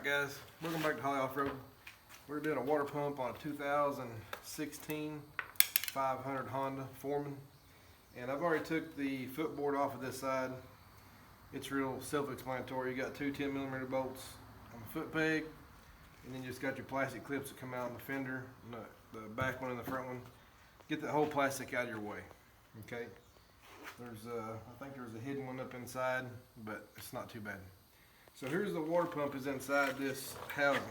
guys, welcome back to Holly Off-Road. We're doing a water pump on a 2016 500 Honda Foreman, and I've already took the footboard off of this side. It's real self-explanatory. You got two 10mm bolts on the foot peg, and then you just got your plastic clips that come out on the fender, the back one and the front one. Get that whole plastic out of your way. Okay. I think there's a hidden one up inside, but it's not too bad. So here's the water pump is inside this housing.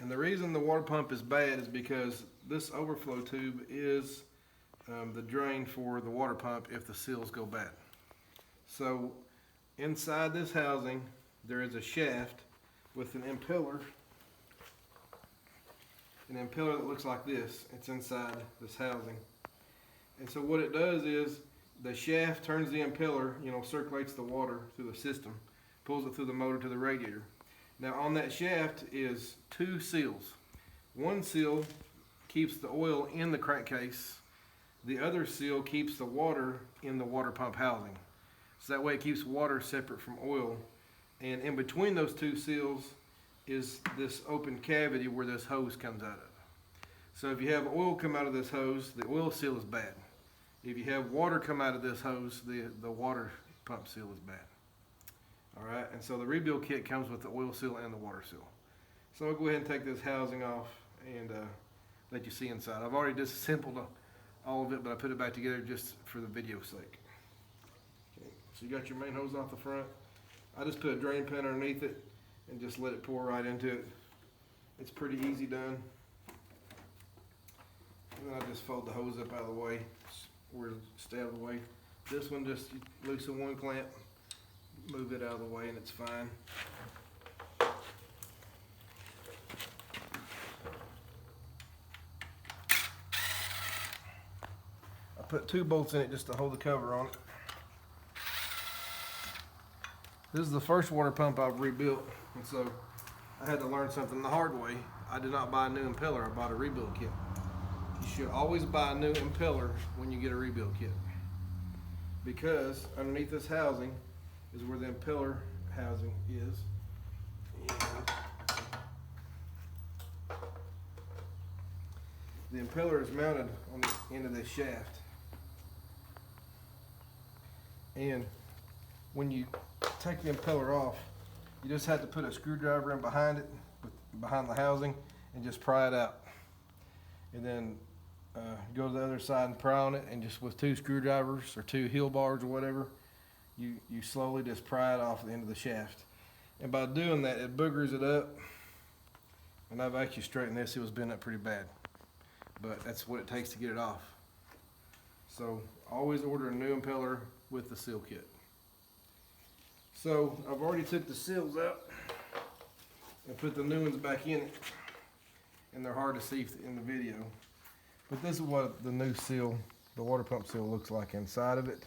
And the reason the water pump is bad is because this overflow tube is the drain for the water pump if the seals go bad. So inside this housing, there is a shaft with an impeller. An impeller that looks like this. It's inside this housing. And so what it does is the shaft turns the impeller, circulates the water through the system, pulls it through the motor to the radiator. Now on that shaft is two seals. One seal keeps the oil in the crankcase. The other seal keeps the water in the water pump housing. So that way it keeps water separate from oil. And in between those two seals is this open cavity where this hose comes out of. So if you have oil come out of this hose, the oil seal is bad. If you have water come out of this hose, the water pump seal is bad. Alright, and so the rebuild kit comes with the oil seal and the water seal. So I'll go ahead and take this housing off and let you see inside. I've already disassembled all of it, but I put it back together just for the video's sake. Okay, so you got your main hose off the front. I just put a drain pan underneath it and just let it pour right into it. It's pretty easy done. And then I just fold the hose up out of the way, where to stay out of the way. This one just loosen one clamp, move it out of the way, and it's fine. I put two bolts in it just to hold the cover on it. This is the first water pump I've rebuilt, and so I had to learn something the hard way. I did not buy a new impeller, I bought a rebuild kit. You should always buy a new impeller when you get a rebuild kit, because underneath this housing is where the impeller housing is. And the impeller is mounted on the end of this shaft. And when you take the impeller off, you just have to put a screwdriver in behind it, behind the housing, and just pry it out. And then go to the other side and pry on it, and just with two screwdrivers or two heel bars or whatever, you slowly just pry it off the end of the shaft. And by doing that, it boogers it up. And I've actually straightened this. It was bent up pretty bad, but that's what it takes to get it off. So always order a new impeller with the seal kit. So I've already took the seals out and put the new ones back in it, and they're hard to see in the video. But this is what the new seal, the water pump seal, looks like inside of it.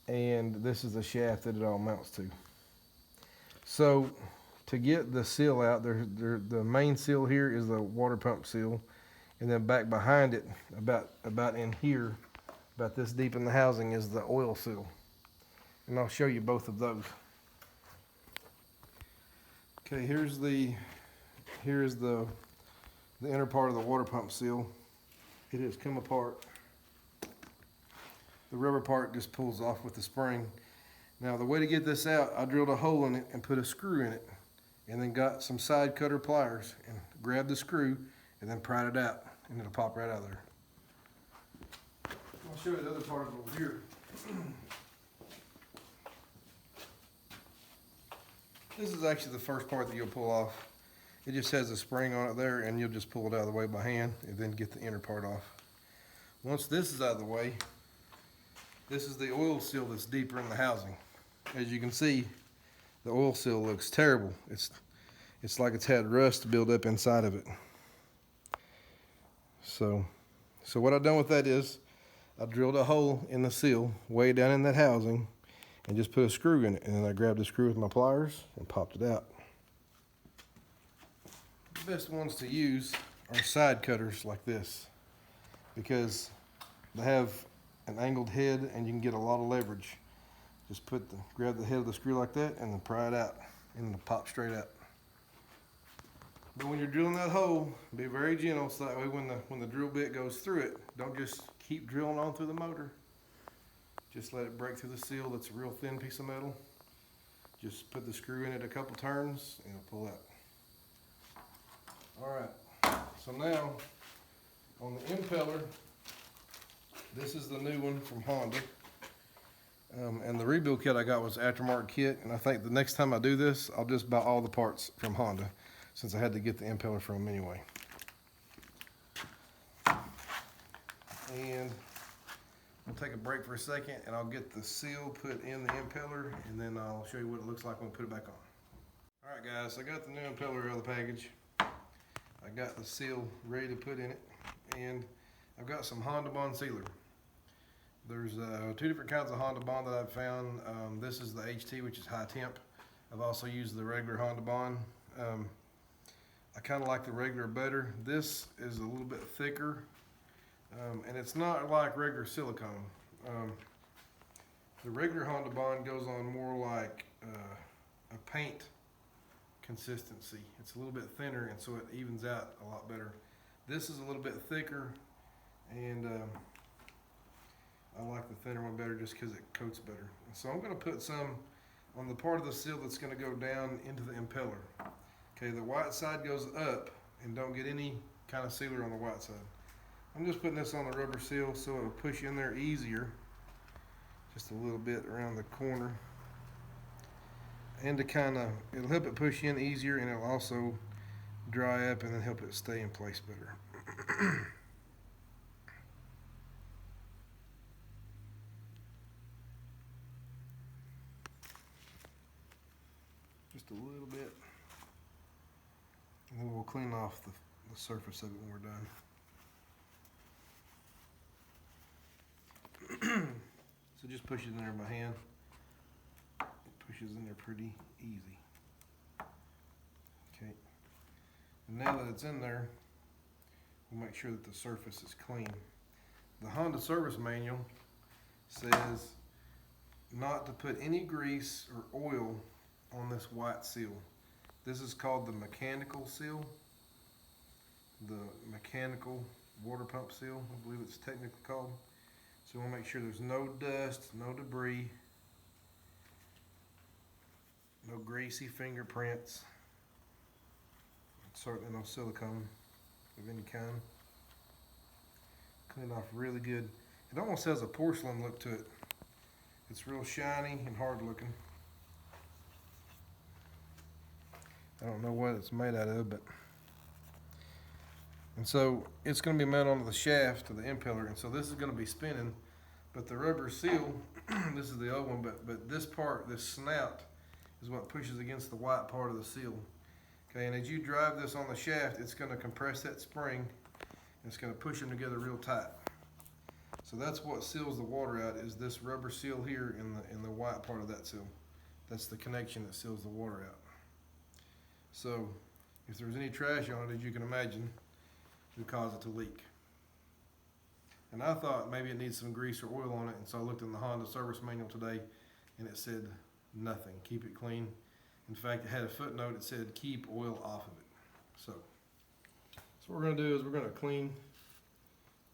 And this is the shaft that it all mounts to. So to get the seal out, the main seal here is the water pump seal, and then back behind it, about in here, about this deep in the housing, is the oil seal. And I'll show you both of those. Okay, here's the inner part of the water pump seal. It has come apart. The rubber part just pulls off with the spring. Now the way to get this out, I drilled a hole in it and put a screw in it, and then got some side cutter pliers and grabbed the screw and then pried it out, and it'll pop right out of there. I'll show you the other part of it over here. This is actually the first part that you'll pull off. It just has a spring on it there, and you'll just pull it out of the way by hand and then get the inner part off. Once this is out of the way, this is the oil seal that's deeper in the housing. As you can see, the oil seal looks terrible. It's like it's had rust build up inside of it. So what I've done with that is I drilled a hole in the seal way down in that housing and just put a screw in it, and then I grabbed the screw with my pliers and popped it out. The best ones to use are side cutters like this, because they have an angled head and you can get a lot of leverage. Just grab the head of the screw like that and then pry it out, and it'll pop straight out. But when you're drilling that hole, be very gentle so that way when the drill bit goes through it, don't just keep drilling on through the motor. Just let it break through the seal. That's a real thin piece of metal. Just put the screw in it a couple turns and it'll pull out. Alright, so now on the impeller, this is the new one from Honda. And the rebuild kit I got was aftermarket kit, and I think the next time I do this, I'll just buy all the parts from Honda, since I had to get the impeller from them anyway. And we'll take a break for a second, and I'll get the seal put in the impeller, and then I'll show you what it looks like when we put it back on. Alright guys, I got the new impeller out of the package. I got the seal ready to put in it, and I've got some Honda Bond sealer. There's two different kinds of Honda Bond that I've found. This is the HT, which is high temp. I've also used the regular Honda Bond. I kind of like the regular better. This is a little bit thicker, and it's not like regular silicone. The regular Honda Bond goes on more like a paint consistency. It's a little bit thinner, and so it evens out a lot better. This is a little bit thicker, and I like the thinner one better just because it coats better. So I'm going to put some on the part of the seal that's going to go down into the impeller. Okay, the white side goes up, and don't get any kind of sealer on the white side. I'm just putting this on the rubber seal so it'll push in there easier, just a little bit around the corner, and to it'll help it push in easier, and it'll also dry up and then help it stay in place better. Just a little bit, and then we'll clean off the surface of it when we're done. So just push it in there by hand. It pushes in there pretty easy. Okay, and now that it's in there, we'll make sure that the surface is clean. The Honda service manual says not to put any grease or oil on this white seal. This is called the mechanical seal, the mechanical water pump seal, I believe it's technically called. So we'll make sure there's no dust, no debris, no greasy fingerprints, certainly no silicone of any kind. Clean off really good. It almost has a porcelain look to it. It's real shiny and hard looking. I don't know what it's made out of, and so it's going to be mounted onto the shaft of the impeller, and so this is going to be spinning, but the rubber seal, this is the old one, but this part, this snout, is what pushes against the white part of the seal. Okay, and as you drive this on the shaft, it's going to compress that spring, and it's going to push them together real tight. So that's what seals the water out, is this rubber seal here in the white part of that seal. That's the connection that seals the water out. So if there's any trash on it, as you can imagine, it would cause it to leak. And I thought maybe it needs some grease or oil on it, and so I looked in the Honda service manual today, and it said nothing, keep it clean. In fact, it had a footnote that said keep oil off of it. So what we're going to do is we're going to clean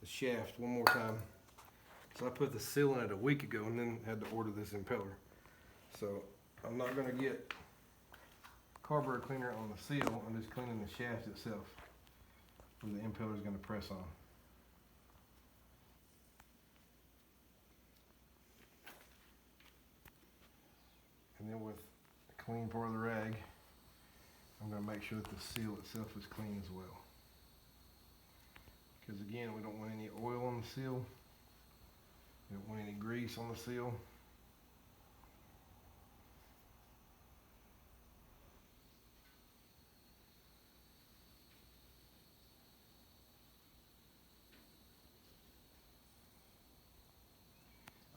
the shaft one more time. So I put the seal in it a week ago and then had to order this impeller. So I'm not going to get carburetor cleaner on the seal. I'm just cleaning the shaft itself where the impeller is going to press on. And then with a clean part of the rag, I'm going to make sure that the seal itself is clean as well. Because again, we don't want any oil on the seal. We don't want any grease on the seal.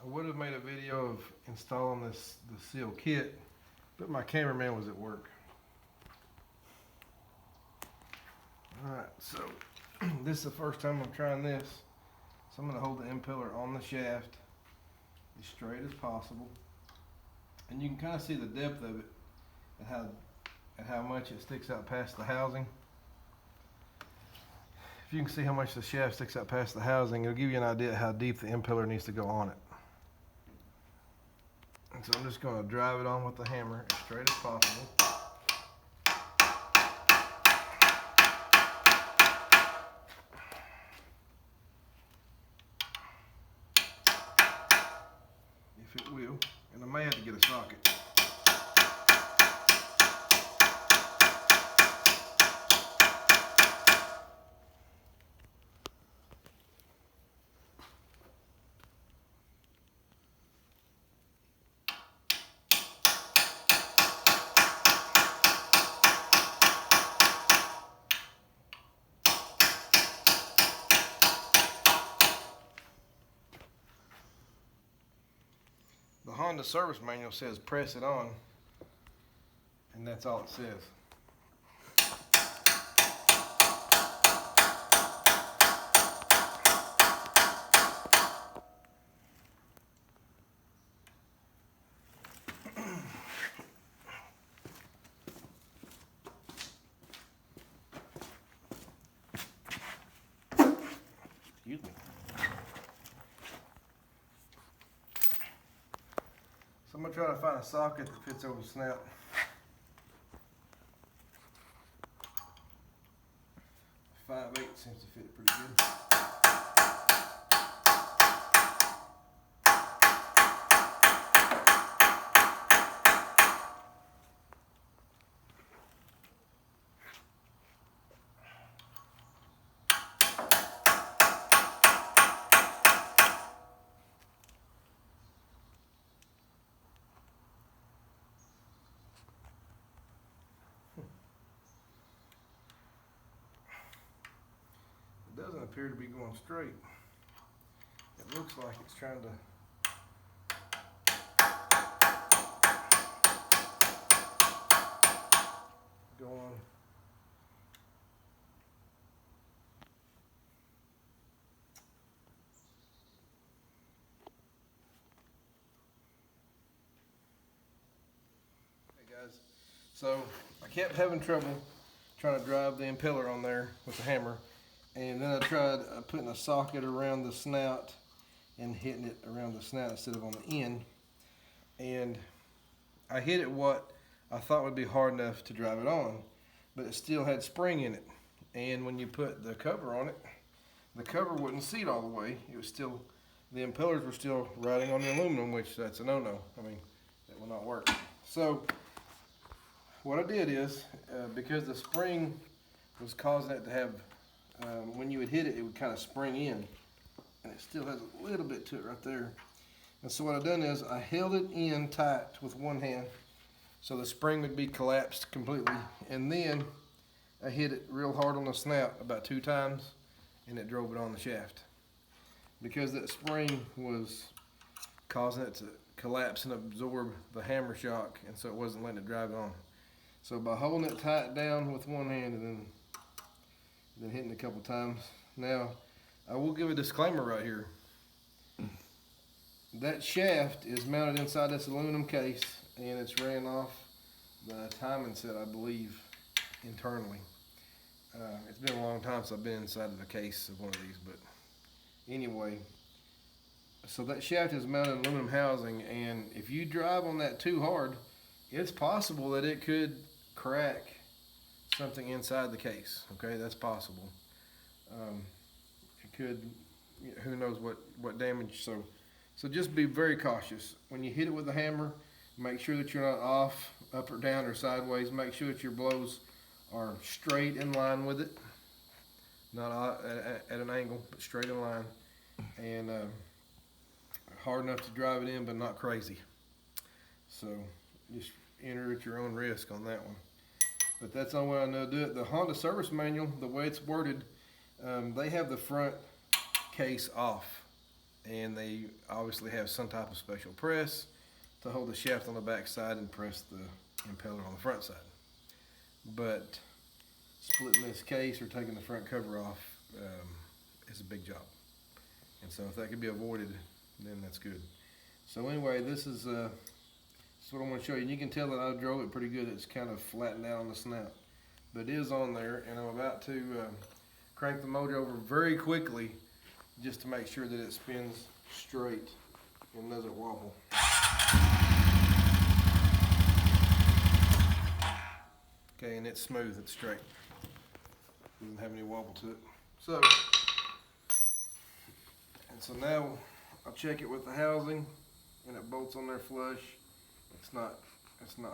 I would have made a video of installing the seal kit, but my cameraman was at work. Alright, so this is the first time I'm trying this. So I'm going to hold the impeller on the shaft as straight as possible. And you can kind of see the depth of it and how much it sticks out past the housing. you can see how much the shaft sticks out past the housing, it'll give you an idea how deep the impeller needs to go on it. And so I'm just going to drive it on with the hammer as straight as possible. If it will, and I may have to get a socket. The Honda service manual says press it on, and that's all it says. Excuse me. So I'm going to try to find a socket that fits over the snout. 5/8 seems to fit pretty good. It doesn't appear to be going straight. It looks like it's trying to go on. Hey guys, so I kept having trouble trying to drive the impeller on there with the hammer. And then I tried putting a socket around the snout and hitting it around the snout instead of on the end. And I hit it what I thought would be hard enough to drive it on, but it still had spring in it. And when you put the cover on it, the cover wouldn't seat all the way. It was still, the impellers were still riding on the aluminum, which that's a no-no. I mean, that will not work. So what I did is, because the spring was causing it to have, when you would hit it, it would kind of spring in, and it still has a little bit to it right there. And so what I've done is I held it in tight with one hand so the spring would be collapsed completely, and then I hit it real hard on the snout about 2 times, and it drove it on the shaft. Because that spring was causing it to collapse and absorb the hammer shock, and so it wasn't letting it drive it on. So by holding it tight down with one hand and then hitting it a couple times. Now, I will give a disclaimer right here. That shaft is mounted inside this aluminum case, and it's ran off the timing set, I believe, internally. It's been a long time since I've been inside of a case of one of these, but anyway. So that shaft is mounted in aluminum housing, and if you drive on that too hard, it's possible that it could crack something inside the case. Okay, that's possible. It could, who knows what damage. So just be very cautious when you hit it with a hammer. Make sure that you're not off, up or down or sideways. Make sure that your blows are straight in line with it, not at an angle, but straight in line, and hard enough to drive it in, but not crazy. So just enter at your own risk on that one. But that's the only way I know to do it. The Honda service manual, the way it's worded, they have the front case off, and they obviously have some type of special press to hold the shaft on the back side and press the impeller on the front side. But splitting this case or taking the front cover off is a big job. And so if that could be avoided, then that's good. So anyway, this is what I'm going to show you. And you can tell that I drove it pretty good. It's kind of flattened out on the snout. But it is on there, and I'm about to crank the motor over very quickly just to make sure that it spins straight and doesn't wobble. Okay, and it's smooth, it's straight. Doesn't have any wobble to it. So now I'll check it with the housing, and it bolts on there flush. It's not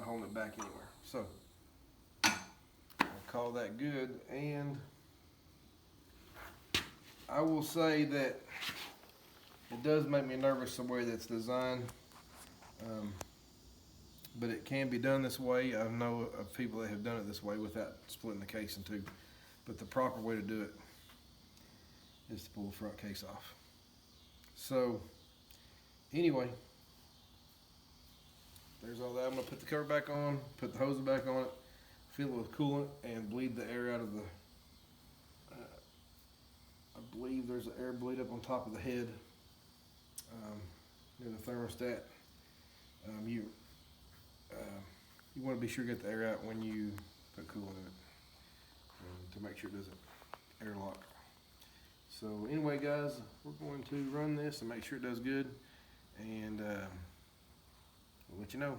holding it back anywhere. So I'll call that good, and I will say that it does make me nervous the way that's designed, but it can be done this way. I know of people that have done it this way without splitting the case in two, but the proper way to do it is to pull the front case off. So anyway, there's all that. I'm gonna put the cover back on, put the hose back on it, fill it with coolant, and bleed the air out of the, I believe there's an air bleed up on top of the head, near the thermostat. You want to be sure to get the air out when you put coolant in it, to make sure it doesn't airlock. So anyway, guys, we're going to run this and make sure it does good, and we'll let you know.